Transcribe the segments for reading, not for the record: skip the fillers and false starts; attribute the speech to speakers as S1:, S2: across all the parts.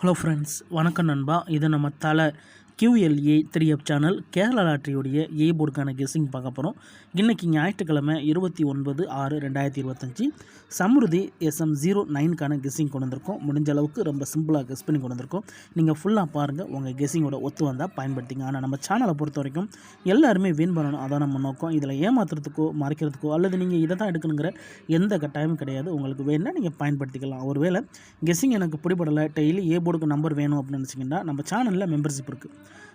S1: Hello friends, வணக்கம் நண்பா. இது நம்ம தலை QLA 3F சேனல் கேரளா லாட்ரியோடைய போர்டுக்கான கெஸ்ஸிங் பார்க்க போகிறோம். இன்றைக்கி ஞாயிற்றுக்கிழமை 29/6/2025 சம்ருதி SM09க்கான கெஸ்ஸிங் கொண்டு வந்திருக்கோம். முடிஞ்ச அளவுக்கு ரொம்ப சிம்பிளாக கெஸ் பண்ணி கொண்டு வந்திருக்கோம். நீங்கள் ஃபுல்லாக பாருங்கள், உங்கள் கெஸ்ஸிங்கோட ஒத்து வந்தால் பயன்படுத்திங்க. ஆனால் நம்ம சேனலை பொறுத்த வரைக்கும் எல்லாருமே வின் பண்ணணும், அதான் நம்ம நோக்கம். இதில் ஏமாத்துறதுக்கோ மறைக்கிறதுக்கோ அல்லது நீங்கள் இதை தான் எடுக்கணுங்கிற எந்த கட்டாயமும் கிடையாது. உங்களுக்கு வேணும்னா நீங்கள் பயன்படுத்திக்கலாம். ஒருவேளை கெஸ்ஸிங் எனக்கு பிடிபடலை, டெய்லி போர்டுக்கு நம்பர் வேணும் அப்படின்னு நினச்சிங்கன்னா நம்ம சேனலில் மெம்பர்ஷிப் இருக்குது.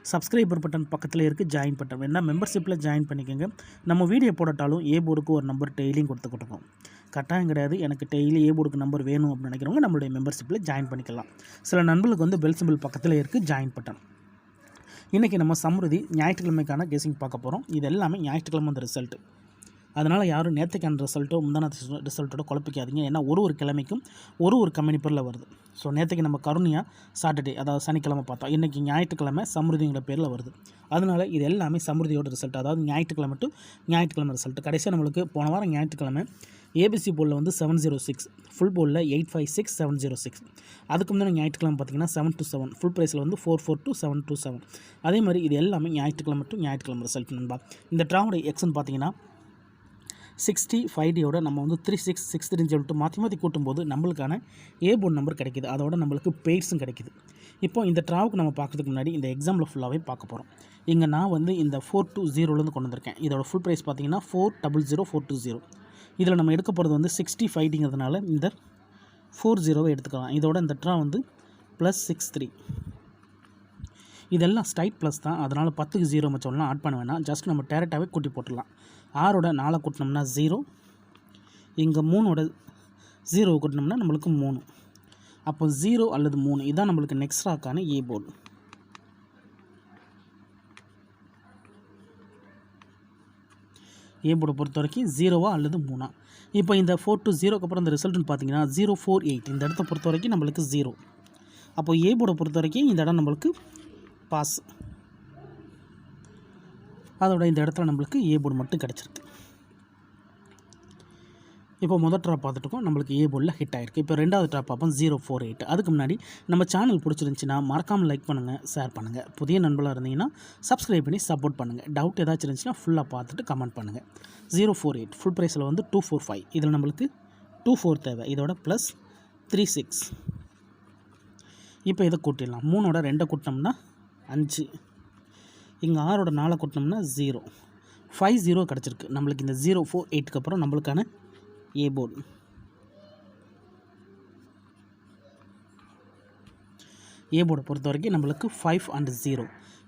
S1: சப்ஸ்கிரைபர் பட்டன் பக்கத்தில் இருக்குது, ஜாயின் பட்டன் வேணால் மெம்பர்ஷிப்பில் ஜாயின் பண்ணிக்கோங்க. நம்ம வீடியோ போடட்டாலும் போர்டுக்கு ஒரு நம்பர் டெய்லியும் கொடுத்துக்கிட்டோம். கட்டாயம் கிடையாது. எனக்கு டெய்லி போர்டுக்கு நம்பர் வேணும் அப்படின்னு நினைக்கிறவங்க நம்மளுடைய மெம்பர்ஷிப்பில் ஜாயின் பண்ணிக்கலாம். சில நண்பர்களுக்கு வந்து பெல் சிம்பிள் பக்கத்தில் இருக்குது, ஜாயின் பட்டன். இன்றைக்கி நம்ம சம்ருதி ஞாயிற்றுக்கிழமைக்கான கெஸ்ஸிங் பார்க்க போகிறோம். இது எல்லாமே ஞாயிற்றுக்கிழமை அந்த ரிசல்ட்டு. அதனால் யாரும் நேற்றுக்கான ரிசல்ட்டோ முந்தான ரிசல்ட்டோட குழப்பிக்காதீங்க. ஏன்னா ஒரு கிழமைக்கும் ஒரு கம்பெனி பேரில் வருது. ஸோ நேற்றுக்கு நம்ம கருணியா சாட்டர்டே, அதாவது சனிக்கிழமை பார்த்தோம். இன்றைக்கி ஞாயிற்றுக்கிழமை சம்ருதிங்கிற பேரில் வருது. அதனால் இது எல்லாமே சம்ருதியோட ரிசல்ட், அதாவது ஞாயிற்றுக்கிழமை டு ஞாயிற்றுக்கிழமை ரிசல்ட். கடைசியாக நம்மளுக்கு போன வாரம் ஞாயிற்றுக்கிழமை ABC போர்டில் வந்து 706, ஃபுல் போர்டில் 856,706. அதுக்கு முன்னாடி ஞாயிற்றுக்கிழமை பார்த்திங்கன்னா 727, ஃபுல் ப்ரைஸில் வந்து 442,727. அதே மாதிரி இது எல்லாமே ஞாயிற்றுக்கிழமை டு ஞாயிற்றுக்கிழமை ரிசல்ட் நண்பா. இந்த ட்ராவோட எக்ஸ்ன்னு பார்த்தீங்கன்னா 65 நம்ம வந்து 3663 சொல்லிட்டு மாற்றி கூட்டும்போது நம்மளுக்கான போர்டு நம்பர் கிடைக்கிது. அதோட நம்மளுக்கு பெய்ட்ஸும் கிடைக்கிது. இப்போ இந்த ட்ராவுக்கு நம்ம பார்க்குறதுக்கு முன்னாடி இந்த எக்ஸாம்பிள் ஃபுல்லாகவே பார்க்க போகிறோம். இங்கே நான் வந்து இந்த 420 கொண்டு வந்திருக்கேன். இதோட ஃபுல் ப்ரைஸ் பார்த்தீங்கன்னா 400,420. இதில் நம்ம எடுக்க போகிறது வந்து 65ங்கிறதுனால இந்த 40 எடுத்துக்கலாம். இதோட இந்த ட்ரா வந்து +63. இதெல்லாம் ஸ்ட்ரைட் ப்ளஸ் தான், அதனால் 10க்கு 0 மச்சோம்லாம் ஆட் பண்ண வேணாம். ஜஸ்ட் நம்ம டேரெக்டாகவே கூட்டி போட்டுடலாம். 6ஓட 4 கூட்டினோம்னா 0, இங்கே 3ஓட 0 கூட்டினோம்னா நம்மளுக்கு 3. அப்போ 0 அல்லது 3 இதுதான் நம்மளுக்கு நெக்ஸ்ட் ராக்கான போர்டு. போர்டை பொறுத்த வரைக்கும் 0வா அல்லது 3. இப்போ இந்த 420க்கு அப்புறம் இந்த ரிசல்ட்னு பார்த்தீங்கன்னா 048. இந்த இடத்த பொறுத்த வரைக்கும் நம்மளுக்கு 0. அப்போ போர்டை பொறுத்த வரைக்கும் இந்த இடம் நம்மளுக்கு பாஸ். அதோட இந்த இடத்துல நம்மளுக்கு போர்டு மட்டும் கிடச்சிருக்கு. இப்போ முதல் ட்ராப் பார்த்துட்டுருக்கோம், நம்மளுக்கு போர்டில் ஹிட் ஆகிருக்கு. இப்போ ரெண்டாவது ட்ராப் பார்ப்போம் 048. அதுக்கு முன்னாடி நம்ம சேனல் பிடிச்சிருந்துச்சின்னா மறக்காமல் லைக் பண்ணுங்கள், ஷேர் பண்ணுங்கள். புதிய நண்பர்களாக இருந்தீங்கன்னா சப்ஸ்கிரைப் பண்ணி சப்போர்ட் பண்ணுங்கள். டவுட் ஏதாச்சும் இருந்துச்சுன்னா ஃபுல்லாக பார்த்துட்டு கமெண்ட் பண்ணுங்கள். 048 ஃபுல் ப்ரைஸில் வந்து 245. இதில் நம்மளுக்கு 24 தேவை. இதோட +36. இப்போ இதை கூட்டிடலாம். 3ஓட 2 கூட்டினோம்னா 5, இங்கே 6ஓட 4 கூட்டினோம்னா 0, 50 கிடச்சிருக்கு நம்மளுக்கு. இந்த 048க்கு அப்புறம் நம்மளுக்கான போர்டு. போர்டை பொறுத்த வரைக்கும் நம்மளுக்கு 5 and 0.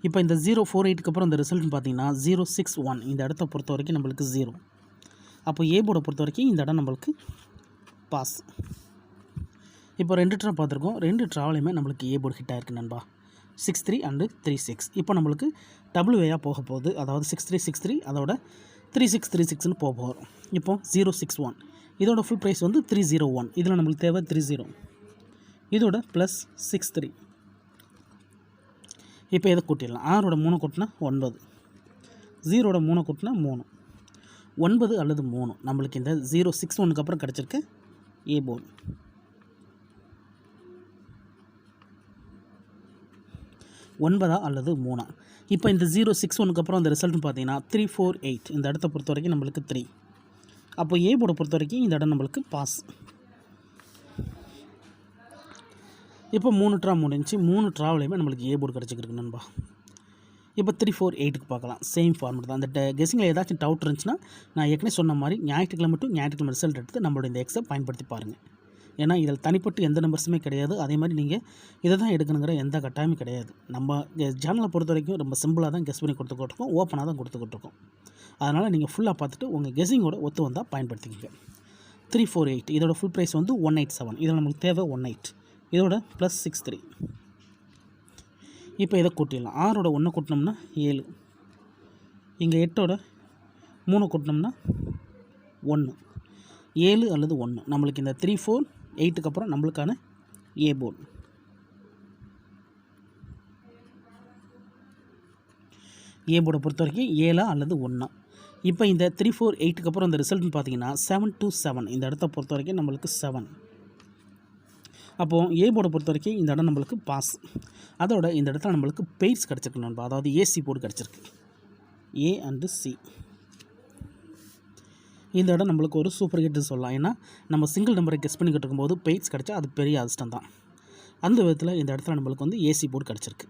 S1: இப்போ இந்த 048க்கு அப்புறம் இந்த ரிசல்ட்னு பார்த்தீங்கன்னா 061. இந்த இடத்த பொறுத்த வரைக்கும் நம்மளுக்கு 0. அப்போ போர்டை பொறுத்த வரைக்கும் இந்த இடம் நம்மளுக்கு பாஸ். இப்போ 2 ட்ரா பார்த்துருக்கோம். 2 ட்ராவலையுமே நம்மளுக்கு போர்டு ஹிட் ஆகிருக்கு நண்பா. 63 and 36. இப்போ நம்மளுக்கு டபுள் வேயாக போக போகுது, அதாவது 6363 அதோட 3636ன்னு போக போகிறோம். இப்போ 061 இதோட ஃபுல் ப்ரைஸ் வந்து 301. இதில் நம்மளுக்கு தேவை 30. இதோட +63. இப்போ இதை கூட்டிடலாம். 6ஓட 3 கூட்டினா 9, 0ஓட 3 கூட்டினா 3, 9 அல்லது 3 நம்மளுக்கு இந்த 061க்கு அப்புறம் கிடச்சிருக்கு போர்டு. ஒன்பதா அல்லது 3. இப்போ இந்த 061க்கு அப்புறம் அந்த ரிசல்ட்னு பார்த்தீங்கன்னா 348. இந்த இடத்த பொறுத்த வரைக்கும் நம்மளுக்கு 3. அப்போ போர்டை பொறுத்த வரைக்கும் இந்த இடம் நம்மளுக்கு பாஸ். இப்போ 3 ட்ரா முடிஞ்சு 3 ட்ராவலையுமே நம்மளுக்கு போர்டு கிடச்சிருக்கு நண்பா. இப்போ 348க்கு பார்க்கலாம். சேம் ஃபார்மெட் தான். அந்த கெஸ்ஸிங்கில் ஏதாச்சும் டவுட் இருந்துச்சுன்னா நான் ஏற்கனவே சொன்ன மாதிரி ஞாயிற்றுக்கிழமை டு ஞாயிற்றுக்கிழமை ரிசல்ட் எடுத்து நம்மளோட இந்த எக்ஸை பயன்படுத்தி பாருங்கள். ஏன்னா இதில் தனிப்பட்டு எந்த நம்பர்ஸுமே கிடையாது. அதே மாதிரி நீங்கள் இதை தான் எடுக்கணுங்கிற எந்த கட்டாயமும் கிடையாது. நம்ம சேனலை பொறுத்த வரைக்கும் ரொம்ப சிம்பிளாக தான் கெஸ் பண்ணி கொடுத்துக்கிட்டுருக்கோம், ஓப்பனாக தான் கொடுத்துக்கிட்டுருக்கோம். அதனால் நீங்கள் ஃபுல்லாக பார்த்துட்டு உங்கள் கெஸ்ஸிங்கோட ஒத்து வந்தால் பயன்படுத்திக்கங்க. 348 இதோட ஃபுல் ப்ரைஸ் வந்து 187. இதில் நம்மளுக்கு தேவை 18. இதோட +63. இப்போ இதை கூட்டிடலாம். 6ஓட 1 கூட்டினோம்னா 7, இங்கே 8ஓட 3 கூட்டினோம்னா 1, 7 அல்லது 1 நம்மளுக்கு இந்த 348க்கு அப்புறம் நம்மளுக்கான போர்டு. போர்டை பொறுத்த வரைக்கும் 7 அல்லது 1. இப்போ இந்த 348க்கு அப்புறம் இந்த ரிசல்ட்னு பார்த்தீங்கன்னா 727. இந்த இடத்த பொறுத்த வரைக்கும் நம்மளுக்கு 7. அப்போது ஏ போர்டை பொறுத்த வரைக்கும் இந்த இடம் நம்மளுக்கு பாஸ். அதோட இந்த இடத்துல நம்மளுக்கு பெய்ட்ஸ் கிடச்சிருக்கு நண்பா, அதாவது ஏசி போர்டு கிடச்சிருக்கு, ஏ அண்டு சி. இந்த இடம் நம்மளுக்கு ஒரு சூப்பர் ஹிட்னு சொல்லலாம். ஏன்னா நம்ம சிங்கிள் நம்பரை கெஸ் பண்ணிக்கிட்டு இருக்கும்போது பெய்ட்ஸ் கிடச்சா அது பெரிய அதிர்ஷ்டம் தான். அந்த விதத்தில் இந்த இடத்துல நம்மளுக்கு வந்து ஏசி போர்டு கிடச்சிருக்கு.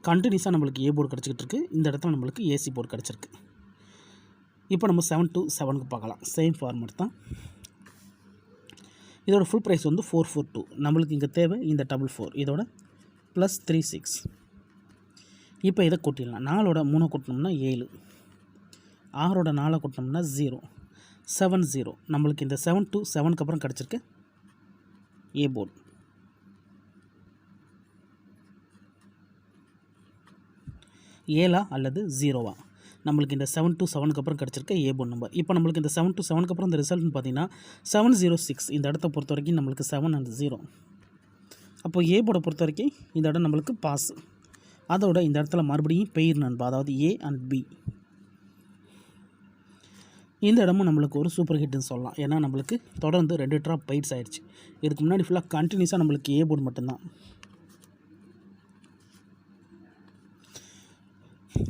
S1: கண்டினியூஸாக நம்மளுக்கு ஏ போர்டு கிடச்சிக்கிட்டு இருக்குது, இந்த இடத்துல நம்மளுக்கு ஏசி போர்டு கிடச்சிருக்கு. இப்போ நம்ம 7 to 7க்கு பார்க்கலாம். சேம் ஃபார்மேட் தான். இதோட ஃபுல் ப்ரைஸ் வந்து 442. நம்மளுக்கு இங்கே தேவை இந்த 44, இதோட ப்ளஸ் 36. இப்போ இதை கூட்டிடலாம். 4ஓட 3 கூட்டினோம்னா 7, 6ஓட 4 கூட்டினோம்னா 0, 70. நம்மளுக்கு இந்த 7 to 7க்கு அப்புறம் கிடச்சிருக்கு ஏ போர்டு. ஏலா அல்லது 0வா நம்மளுக்கு இந்த 7 to 7க்கு அப்புறம் கிடச்சிருக்க ஏ போர்டு நம்பர். இப்போ நம்மளுக்கு இந்த 7 to 7க்கு அப்புறம் இந்த ரிசல்ட்னு பார்த்தீங்கன்னா 706. இந்த இடத்த பொறுத்த வரைக்கும் நம்மளுக்கு 7 and 0. அப்போது ஏ போர்டை பொறுத்த வரைக்கும் இந்த இடம் நம்மளுக்கு பாஸ். அதோட இந்த இடத்துல மறுபடியும் பெயர் நண்பா, அதாவது ஏ அண்ட் பி. இந்த இடமும் நம்மளுக்கு ஒரு சூப்பர் ஹிட்னு சொல்லலாம். ஏன்னா நம்மளுக்கு தொடர்ந்து 2 ட்ராப் பெய்ட்ஸ் ஆகிடுச்சு. இதுக்கு முன்னாடி ஃபுல்லாக கண்டினியூஸாக நம்மளுக்கு ஏ போர்டு மட்டும்தான்.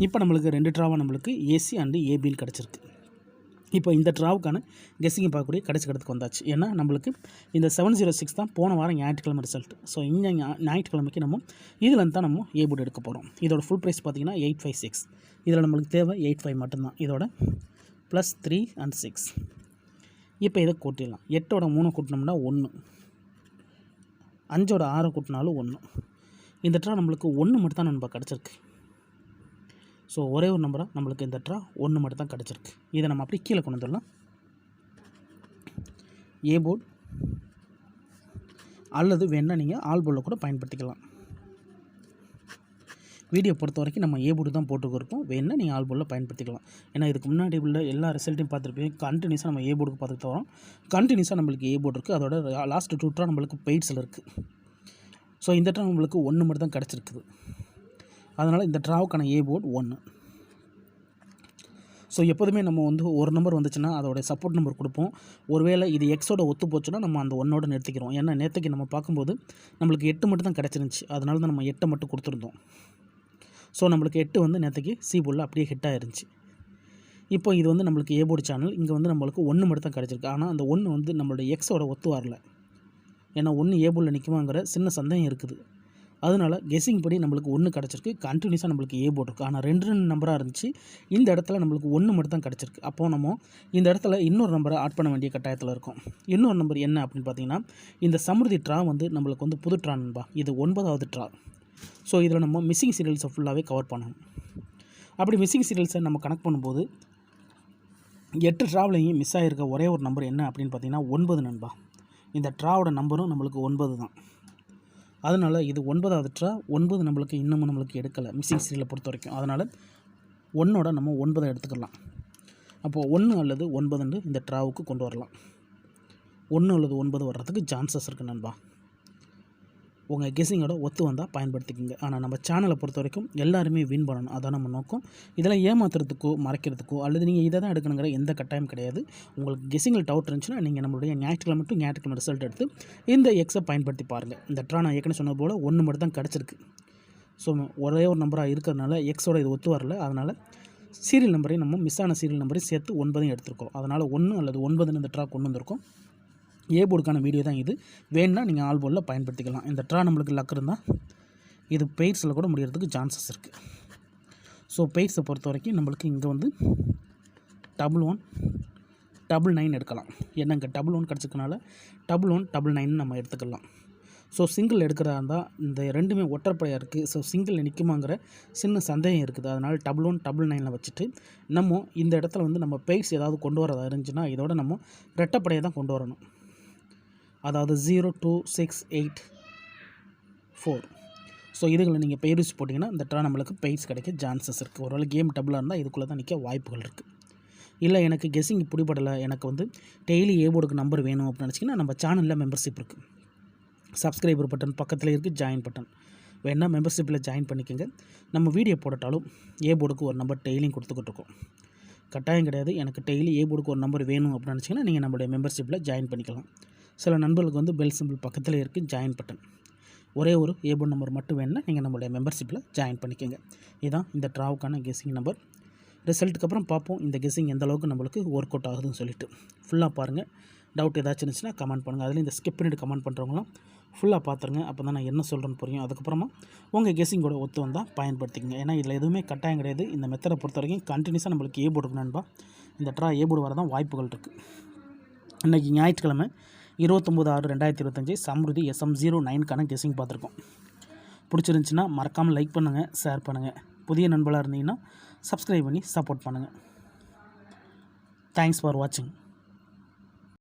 S1: இப்போ நம்மளுக்கு 2 ட்ராவாக நம்மளுக்கு ஏசி அண்டு ஏபின்னு கிடச்சிருக்கு. இப்போ இந்த ட்ராவுக்கான கெஸ்ஸிங்கை பார்க்கக்கூடிய கடைசி கடத்துக்கு வந்தாச்சு. ஏன்னா நம்மளுக்கு இந்த 706 தான் போன வாரம் ஞாயிற்றுக்கிழமை ரிசல்ட். ஸோ இந்த ஞாயிற்றுக்கிழமைக்கு நம்ம இதில் தான் நம்ம ஏ போர்டு எடுக்க போகிறோம். இதோட ஃபுல் ப்ரைஸ் பார்த்திங்கன்னா 856. இதில் நம்மளுக்கு தேவை 85 மட்டும்தான். இதோட ப்ளஸ் 3 and 6. இப்போ இதை கூட்டிடலாம். 8ஓட 3 கூட்டினோம்னா 1, 5ஓட 6 கூட்டினாலும் 1. இந்த ட்ரா நம்மளுக்கு 1 மட்டும் தான் நம்ம கிடச்சிருக்கு. ஸோ ஒரே ஒரு நம்பராக நம்மளுக்கு இந்த ட்ரா 1 மட்டும் தான் கிடச்சிருக்கு. இதை நம்ம அப்படியே கீழே கொண்டு வந்துடலாம். ஏ போர்டு அல்லது வேணால் நீங்கள் ஆல் போர்டில் கூட பயன்படுத்திக்கலாம். வீடியோ பொறுத்த வரைக்கும் நம்ம ஏ போர்டு தான் போட்டுக்கிருக்கோம். வேணால் நீங்கள் ஆல் போர்டில் பயன்படுத்திக்கலாம். ஏன்னா இதுக்கு முன்னாடி உள்ள எல்லா ரிசல்ட்டையும் பார்த்துருப்பீங்க. கண்டினியூஸாக நம்ம ஏ போர்டுக்கு பார்த்துட்டு வரோம். கண்டினியூஸாக நம்மளுக்கு ஏ போர்டு இருக்குது. அதோட லாஸ்ட் 2 ட்ரா நம்மளுக்கு பெய்ட்ஸில் இருக்குது. ஸோ இந்த ட்ரா நம்மளுக்கு 1 மட்டும் தான் கிடச்சிருக்குது. அதனால் இந்த ட்ராவுக்கான ஏ போர்டு 1. ஸோ எப்போதுமே நம்ம வந்து ஒரு நம்பர் வந்துச்சுன்னா அதோடைய சப்போர்ட் நம்பர் கொடுப்போம். ஒருவேளை இது எக்ஸோட ஒத்து போச்சுன்னா நம்ம அந்த 1ஓட நிறுத்திக்கிறோம். ஏன்னா நேற்றுக்கு நம்ம பார்க்கும்போது நம்மளுக்கு 8 மட்டும் தான் கிடச்சிருந்துச்சி. அதனால தான் நம்ம 8 மட்டும் கொடுத்துருந்தோம். ஸோ நம்மளுக்கு 8 வந்து நேற்றுக்கு சி போர்டில் அப்படியே ஹிட் ஆயிருந்துச்சு. இப்போ இது வந்து நம்மளுக்கு ஏ போர்டு சேனல். இங்கே வந்து நம்மளுக்கு 1 மட்டும் தான் கிடச்சிருக்கு. ஆனால் அந்த 1 வந்து நம்மளுடைய எக்ஸோட ஒத்து வரல. ஏன்னா 1 ஏ போர்டில் நிற்குமாங்கிற சின்ன சந்தேகம் இருக்குது. அதனால் கெஸ்ஸிங் படி நம்மளுக்கு 1 கிடச்சிருக்கு. கண்டினியூஸாக நம்மளுக்கு ஏ போர்டு இருக்குது. ஆனால் 2 நம்பராக இருந்துச்சு. இந்த இடத்துல நம்மளுக்கு 1 மட்டும் தான் கிடச்சிருக்கு. அப்போது நம்ம இந்த இடத்துல இன்னொரு நம்பரை ஆட் பண்ண வேண்டிய கட்டாயத்தில் இருக்கும். இன்னொரு நம்பர் என்ன அப்படின்னு பார்த்தீங்கன்னா, இந்த சமிருதி ட்ரா வந்து நம்மளுக்கு வந்து புது ட்ரா நண்பா. இது 9வது ட்ரா. ஸோ இதில் நம்ம மிஸ்ஸிங் சீரியல்ஸை ஃபுல்லாகவே கவர் பண்ணணும். அப்படி மிஸ்ஸிங் சீரியல்ஸை நம்ம கனெக்ட் பண்ணும்போது 8 ட்ராவிலையும் மிஸ் ஆகிருக்க ஒரே ஒரு நம்பர் என்ன அப்படின்னு பார்த்தீங்கன்னா 9 நண்பா. இந்த ட்ராவோட நம்பரும் நம்மளுக்கு 9 தான். அதனால் இது 9வது ட்ரா. 9 நம்மளுக்கு இன்னமும் நம்மளுக்கு எடுக்கலை மிஸ்ஸிங் சீரியலை பொறுத்த வரைக்கும். அதனால் 1ஓட நம்ம 9 எடுத்துக்கலாம். அப்போது 1 அல்லது 9 இந்த ட்ராவுக்கு கொண்டு வரலாம். 1 அல்லது 9 வர்றதுக்கு சான்சஸ் இருக்குது நண்பா. உங்கள் கெஸ்ஸிங்கோட ஒத்து வந்தால் பயன்படுத்திக்கோங்க. ஆனால் நம்ம சேனலை பொறுத்த வரைக்கும் எல்லாருமே வின் பண்ணணும். அதான் நம்ம நோக்கம். இதெல்லாம் ஏமாத்துறதுக்கோ மறைக்கிறதுக்கோ அல்லது நீங்கள் இதை தான் எடுக்கணுங்கிற எந்த கட்டாயம் கிடையாது. உங்களுக்கு கெஸ்ஸிங்கில் டவுட் இருந்துச்சுன்னா நீங்கள் நம்மளுடைய ஞாயிற்றுக்கிழமை ரிசல்ட் எடுத்து இந்த எக்ஸை பயன்படுத்தி பாருங்கள். இந்த ட்ரா நான் ஏற்கனவே சொன்ன போல் 1 மட்டும் தான் கிடச்சிருக்கு. ஸோ ஒரே ஒரு நம்பராக இருக்கிறதுனால எக்ஸோட இது ஒத்து வரல. அதனால் சீரியல் நம்பரையும் நம்ம மிஸ் ஆன சீரியல் நம்பரையும் சேர்த்து 9 எடுத்துருக்கோம். அதனால் 1 அல்லது 9 இந்த ட்ரா கொண்டு வந்திருக்கோம். ஏ போர்டுக்கான வீடியோ தான் இது. வேணுன்னா நீங்கள் ஆல் போர்டில் பயன்படுத்திக்கலாம். இந்த ட்ரா நம்மளுக்கு லக் இருந்தால் இது பெய்ட்ஸில் கூட முடியறதுக்கு சான்சஸ் இருக்குது. ஸோ பெய்ட்ஸை பொறுத்த வரைக்கும் நம்மளுக்கு இங்கே வந்து 11 99 எடுக்கலாம். ஏன்னா இங்கே 11 கிடச்சிக்கனால 11 99 நம்ம எடுத்துக்கலாம். ஸோ சிங்கிள் எடுக்கிறதா இருந்தால் இந்த ரெண்டுமே ஒற்றைப்படையாக இருக்குது. ஸோ சிங்கிள் நிற்குமாங்கிற சின்ன சந்தேகம் இருக்குது. அதனால் 11 99 வச்சுட்டு நம்ம இந்த இடத்துல வந்து நம்ம பெய்ட்ஸ் ஏதாவது கொண்டு வரதா இருந்துச்சுன்னா இதோட நம்ம ரெட்டைப்படையை தான் கொண்டு வரணும். அதாவது 0 2 6 8 4. ஸோ இதுகளை நீங்கள் பெயர் வச்சு போட்டிங்கன்னா இந்த ட்ரா நம்மளுக்கு பெய்ட்ஸ் கிடைக்க சான்சஸ் இருக்குது. ஒருவேளை கேம் டபுளாக இருந்தால் இதுக்குள்ளே தான் நிற்க வாய்ப்புகள் இருக்குது. இல்லை எனக்கு கெஸ்ஸிங் பிடிபடலை, எனக்கு வந்து டெய்லி ஏ போர்டுக்கு நம்பர் வேணும் அப்படின்னு நினச்சிங்கன்னா நம்ம சேனலில் மெம்பர்ஷிப் இருக்குது. சப்ஸ்கிரைபர் பட்டன் பக்கத்தில் இருக்குது, ஜாயின் பட்டன். வேணால் மெம்பர்ஷிப்பில் ஜாயின் பண்ணிக்கோங்க. நம்ம வீடியோ போடட்டாலும் ஏ போர்டுக்கு ஒரு நம்பர் டெய்லியும் கொடுத்துக்கிட்டு இருக்கோம். கட்டாயம் கிடையாது எனக்கு டெய்லி ஏ போர்டுக்கு ஒரு நம்பர் வேணும் அப்படின்னு நினச்சிங்கன்னா நீங்கள் நம்மளுடைய மெம்பர்ஷிப்பில் ஜாயின் பண்ணிக்கலாம். சில நண்பர்களுக்கு வந்து பெல் சிம்பிள் பக்கத்தில் இருக்குது ஜாயின் பட்டன். ஒரே ஒரு ஏபோர்ட் நம்பர் மட்டும் வேணும்னா நீங்கள் நம்மளுடைய மெம்பர்ஷிப்பில் ஜாயின் பண்ணிக்கோங்க. இதுதான் இந்த ட்ராவுக்கான கெஸ்ஸிங் நம்பர். ரிசல்ட்டுக்கு அப்புறம் பார்ப்போம் இந்த கெஸ்ஸிங் எந்த அளவுக்கு நம்மளுக்கு ஒர்க் அவுட் ஆகுதுன்னு சொல்லிட்டு. ஃபுல்லாக பாருங்கள். டவுட் ஏதாச்சும் இருந்துச்சுன்னா கமெண்ட் பண்ணுங்கள். அதுலேயும் இந்த ஸ்கிப் பண்ணிட்டு கமெண்ட் பண்ணுறவங்களாம் ஃபுல்லாக பார்த்துருங்க. அப்போ தான் நான் என்ன சொல்கிறேன்னு புரியும். அதுக்கப்புறமா உங்கள் கெஸ்ஸிங்கோட ஒத்து வந்தால் பயன்படுத்திக்கங்க. ஏன்னா இதில் எதுவுமே கட்டாயம் கிடையாது. இந்த மெத்தடை பொறுத்த வரைக்கும் கண்டினியூஸாக நம்மளுக்கு ஏபோர்டு இருக்கணும்பா. இந்த ட்ரா ஏபோர்டு வர தான் வாய்ப்புகள் இருக்குது. இன்றைக்கி ஞாயிற்றுக்கிழமை 29/6/2025 சம்ருதி SM09க்கான கெஸ்ஸிங் பார்த்துருக்கோம். பிடிச்சிருந்துச்சின்னா மறக்காமல் லைக் பண்ணுங்கள், ஷேர் பண்ணுங்கள். புதிய நண்பர்களாக இருந்தீங்கன்னா சப்ஸ்கிரைப் பண்ணி சப்போர்ட் பண்ணுங்கள். தேங்க்ஸ் ஃபார் வாட்சிங்.